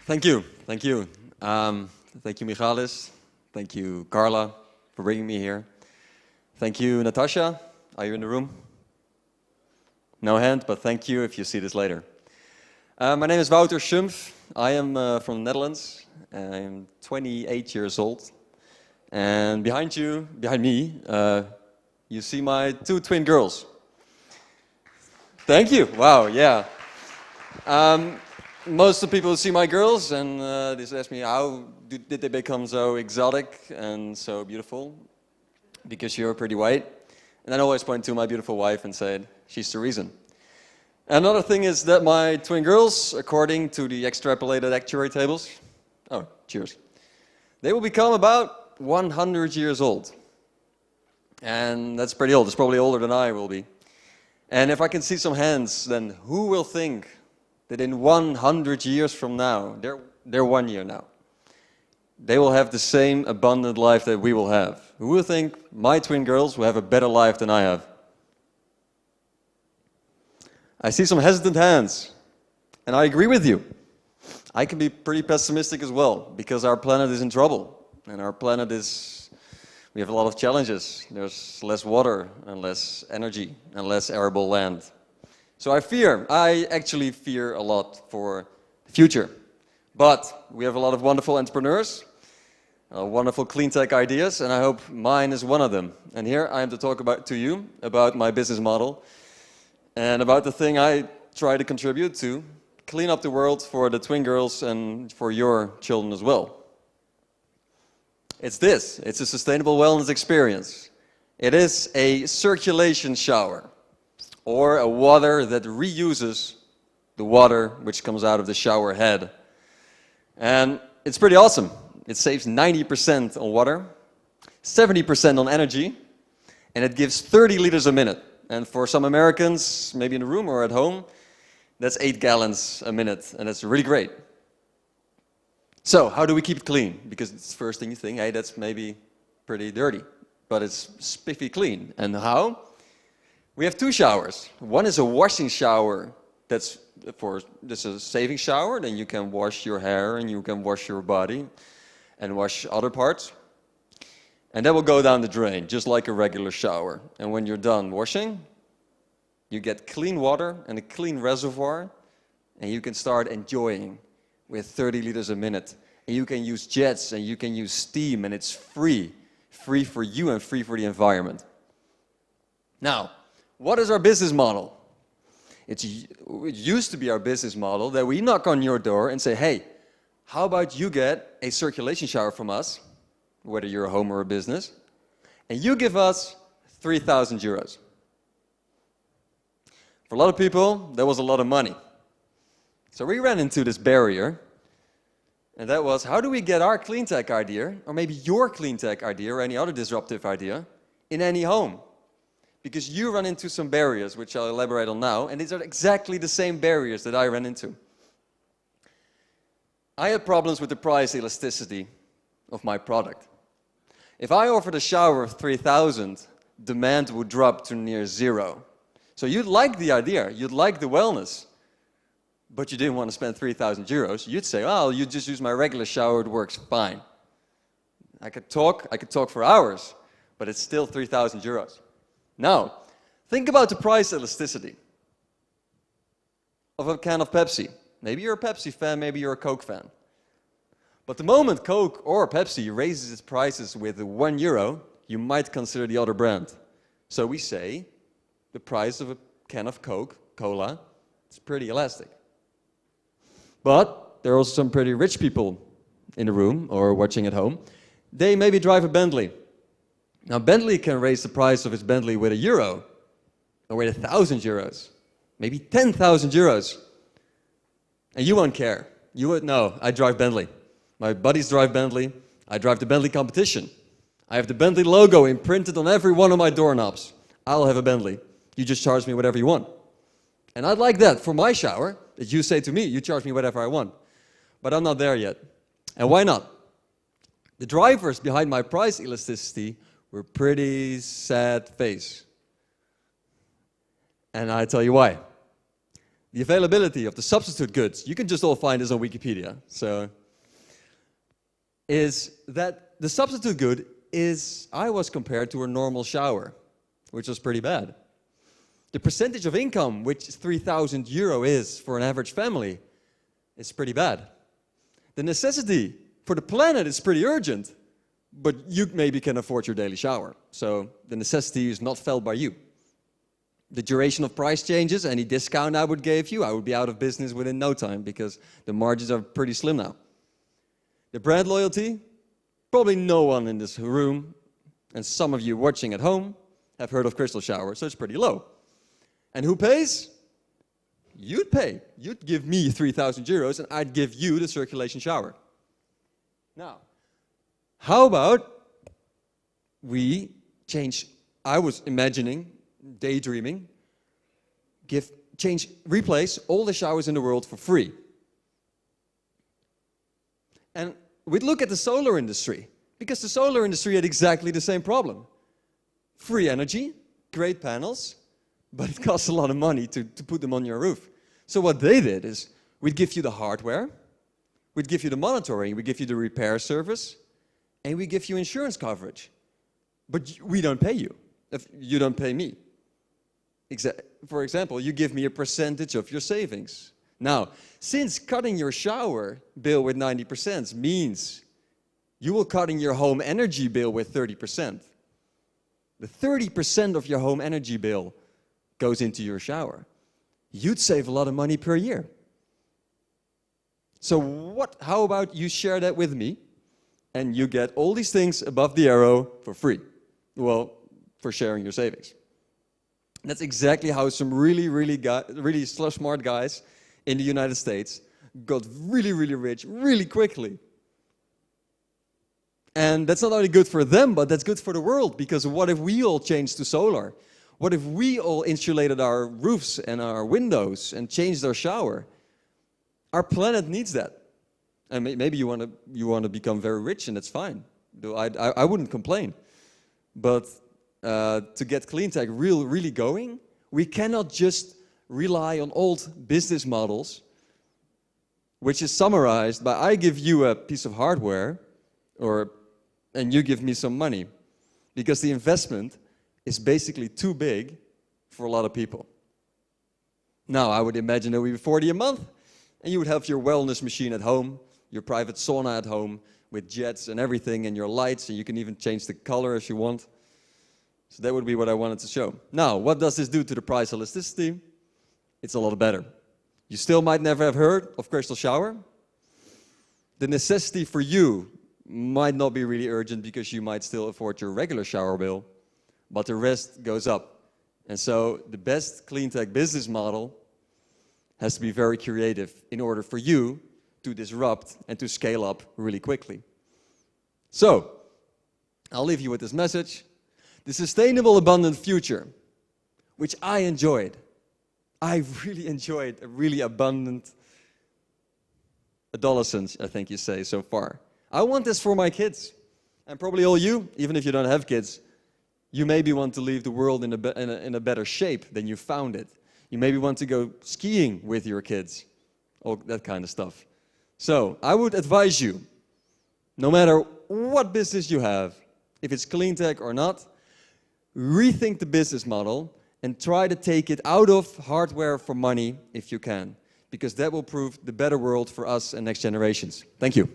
Thank you. Thank you. Thank you, Michalis. Thank you, Carla, for bringing me here. Thank you, Natasha. Are you in the room? No hand, but thank you if you see this later. My name is Wouter Chompff. I am from the Netherlands. I'm 28 years old. And behind me, you see my two twin girls. Thank you. Wow, yeah. Most of the people see my girls and they ask me, how did they become so exotic and so beautiful? Because you're pretty white. And I always point to my beautiful wife and say, she's the reason. Another thing is that my twin girls, according to the extrapolated actuary tables, oh, cheers, they will become about 100 years old. And that's pretty old. It's probably older than I will be. And if I can see some hands, then who will think that in 100 years from now, they're 1 year now, they will have the same abundant life that we will have? Who will think my twin girls will have a better life than I have? I see some hesitant hands, and I agree with you. I can be pretty pessimistic as well, because our planet is in trouble, and our planet is, we have a lot of challenges. There's less water, and less energy, and less arable land. So I actually fear a lot for the future. But we have a lot of wonderful entrepreneurs, wonderful clean tech ideas, and I hope mine is one of them. And here I am to talk to you about my business model and about the thing I try to contribute to clean up the world for the twin girls and for your children as well. It's a sustainable wellness experience. It is a circulation shower, or a water that reuses the water which comes out of the shower head. And it's pretty awesome. It saves 90% on water, 70% on energy, and it gives 30 liters a minute. And for some Americans, maybe in the room or at home, that's 8 gallons a minute, and that's really great. So, how do we keep it clean? Because it's the first thing you think, hey, that's maybe pretty dirty, but it's spiffy clean. And how? We have 2 showers. One is a washing shower. This is a saving shower. Then you can wash your hair and you can wash your body and wash other parts. And that will go down the drain, just like a regular shower. And when you're done washing, you get clean water and a clean reservoir, and you can start enjoying with 30 liters a minute. And you can use jets and you can use steam, and it's free for you and free for the environment. Now, what is our business model? It used to be our business model that we knock on your door and say, hey, how about you get a circulation shower from us, whether you're a home or a business, and you give us 3,000 euros. For a lot of people, that was a lot of money. So we ran into this barrier, and that was, how do we get our clean tech idea, or maybe your clean tech idea, or any other disruptive idea, in any home? Because you run into some barriers, which I'll elaborate on now, and these are exactly the same barriers that I ran into. I had problems with the price elasticity of my product. If I offered a shower of 3,000, demand would drop to near 0. So you'd like the idea, you'd like the wellness, but you didn't want to spend 3,000 euros. You'd say, oh, you just use my regular shower, it works fine. I could talk for hours, but it's still 3,000 euros. Now, think about the price elasticity of a can of Pepsi. Maybe you're a Pepsi fan, maybe you're a Coke fan. But the moment Coke or Pepsi raises its prices with €1, you might consider the other brand. So we say the price of a can of Coke, Cola, is pretty elastic. But there are also some pretty rich people in the room or watching at home. They maybe drive a Bentley. Now, Bentley can raise the price of its Bentley with €1 or with 1,000 euros, maybe 10,000 euros. And you won't care. You would know, I drive Bentley. My buddies drive Bentley. I drive the Bentley competition. I have the Bentley logo imprinted on every one of my doorknobs. I'll have a Bentley. You just charge me whatever you want. And I'd like that for my shower, that you say to me, you charge me whatever I want. But I'm not there yet. And why not? The drivers behind my price elasticity were pretty sad face. And I tell you why. the availability of the substitute goods, you can just all find this on Wikipedia, so, is that the substitute good is, I was compared to a normal shower, which was pretty bad. The percentage of income, which 3,000 euro is for an average family, is pretty bad. The necessity for the planet is pretty urgent, but you maybe can afford your daily shower, so the necessity is not felt by you. The duration of price changes, any discount I would give you, I would be out of business within no time because the margins are pretty slim now. The brand loyalty, probably no one in this room, and some of you watching at home, have heard of CrystalShowers, so it's pretty low. And who pays? You'd pay. You'd give me 3,000 euros and I'd give you the circulation shower. Now, how about we change, I was imagining, daydreaming, replace all the showers in the world for free. And we'd look at the solar industry, because the solar industry had exactly the same problem. Free energy, great panels, but it costs a lot of money to put them on your roof. So what they did is, we'd give you the hardware, we'd give you the monitoring, we'd give you the repair service, and we give you insurance coverage. But we don't pay you, if you don't pay me. For example, you give me a percentage of your savings. Now, since cutting your shower bill with 90% means you will cut in your home energy bill with 30%. The 30% of your home energy bill goes into your shower. You'd save a lot of money per year. So how about you share that with me and you get all these things above the arrow for free? Well, for sharing your savings. That's exactly how some really smart guys in the United States got really rich really quickly. And that's not only good for them, but that's good for the world, because what if we all changed to solar? What if we all insulated our roofs and our windows and changed our shower? Our planet needs that. And maybe you want to become very rich, and that's fine. I wouldn't complain. But to get Cleantech really going, we cannot just rely on old business models, which is summarized by I give you a piece of hardware, and you give me some money, because the investment is basically too big for a lot of people. Now, I would imagine it would be 40 a month, and you would have your wellness machine at home, your private sauna at home, with jets and everything, and your lights, and you can even change the color if you want. So that would be what I wanted to show. Now, what does this do to the price elasticity? It's a lot better. You still might never have heard of Crystal Shower. The necessity for you might not be really urgent because you might still afford your regular shower bill, but the rest goes up. And so the best Cleantech business model has to be very creative in order for you to disrupt and to scale up really quickly. So, I'll leave you with this message. The sustainable, abundant future, which I enjoyed. I really enjoyed a really abundant adolescence, I think you say, so far. I want this for my kids. And probably all you, even if you don't have kids, you maybe want to leave the world in a better shape than you found it. You maybe want to go skiing with your kids, all that kind of stuff. So, I would advise you, no matter what business you have, if it's Cleantech or not, rethink the business model and try to take it out of hardware for money if you can, because that will prove the better world for us and next generations. Thank you.